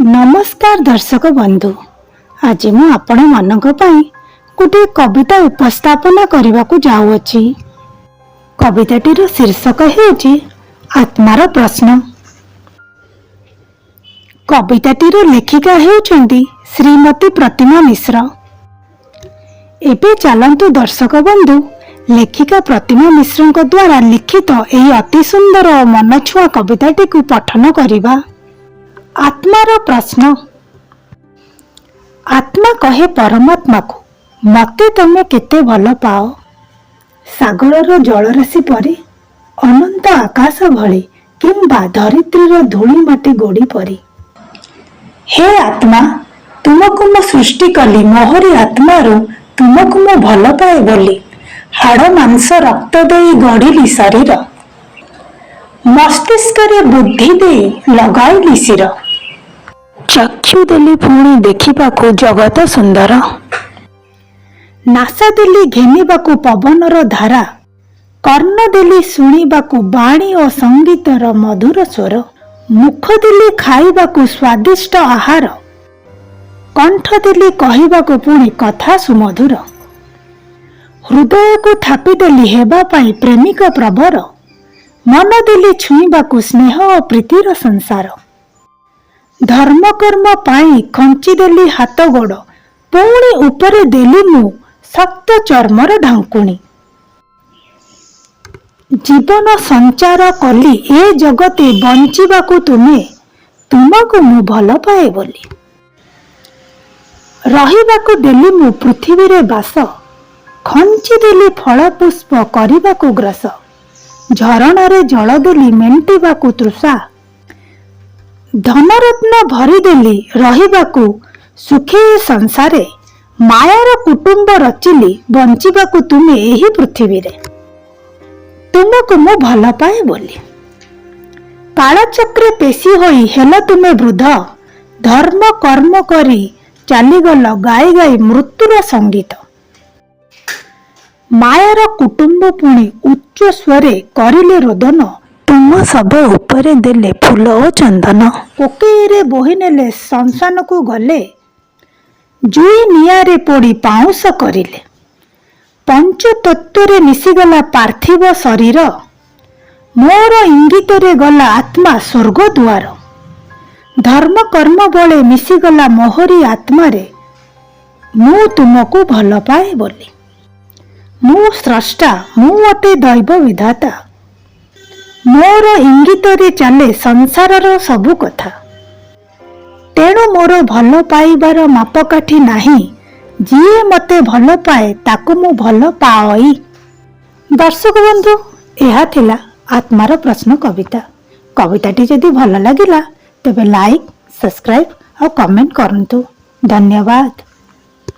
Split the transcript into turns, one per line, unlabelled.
नमस्कार दर्शक बंधु, आज मु आपण मानक पई गोटे कविता उपस्थापना करने को जाऊँगी। कविताटीर शीर्षक हेउची आत्मार प्रश्न। कविताटीर लेखिका हेउचंती श्रीमती प्रतिमा मिश्र। एबे चलंतु दर्शक बंधु लेखिका प्रतिमा मिश्र द्वारा लिखित एही अति सुंदर और मनछुआ कविताटी को पठन करिबा। आत्मार प्रश्न। आत्मा कहे परमात्मा को, मते तमे केते भल पाओ। सागरर जलराशि परी, अनंत आकाश भली, किंबा धरित्रीर धूली माटी गोड़ी परी। हे आत्मा, तुमको मु सृष्टि कली मोहरी आत्मारू तुमको मु भल पाए बोली। हाड़ मांस रक्त दे गढ़िली शरीर, मस्तिष्क रे बुद्धि दे लगाइली शिर। चक्षु देली पुणी देखिबाकू जगत सुंदर, नासा देली घेनिबाकू पवनर धारा, कर्ण देली शुणिबाकू बाणी और संगीतर मधुर स्वर, मुख देली खाइबाकू स्वादिष्ट आहार, कंठ देली कहिबाकू पुणी कथा सुमधुर। हृदय को थापी देली हेबा पाई प्रेमिक प्रबर, मन देली छुईबाकू स्नेह और प्रीतिर संसार। धर्म कर्म पाई खंची देली हाथ गोड़, पुणी उपरे देली मु सक्त चर्मर ढांकुणी। जीवन संचार कली ए जगते बंचिबाकू तुमे, तुमको मु भल पाए बोली। रहिबाकू देली मु पृथ्वी रे बास, खंची देली फल पुष्प करिबाकू ग्रस। झरणारे जल देली मेंटिबाकू तृषा, धनरत्न भरी देली रहिबाकू सुखी संसारे। मायार कुटुंब रचिली बंचिबाकू तुमे एही पृथ्वी रे, तुमको मु भल पाए बोली। कालचक्रे पेशी होई हेल तुमे वृद्ध, धर्म कर्म करी चालीगल गाई गाई मृत्युर संगीत। मायार कुटुंब पुणी उच्च स्वरे करिले रोदन, तुम सब उपरे देले फूल और चंदन। कोकेरे बोही नेले संसान को गले, जुई नियारे पोड़ी पाउंस करिले। पंच तत्वरे मिसिगला पार्थिव शरीर, मोर इंगितरे गला आत्मा स्वर्ग द्वार। धर्म कर्म बले मिसिगला मोहरी आत्मा रे, मु तुमको भल पाए बोली। मु स्रष्टा, मु अटे दैव विधाता, मोर इंगितरे चले संसारर सबु कथा। तेणु मोर भल पाइबार मापकाठी नाही, जिए मते भल पाए ताकु मु भल पाई। दर्शक बंधु, यह थिला आत्मार प्रश्न कविता। कविताटी जदि भल लागिला तेबे लाइक, सब्सक्राइब और कमेंट करंतु। धन्यवाद।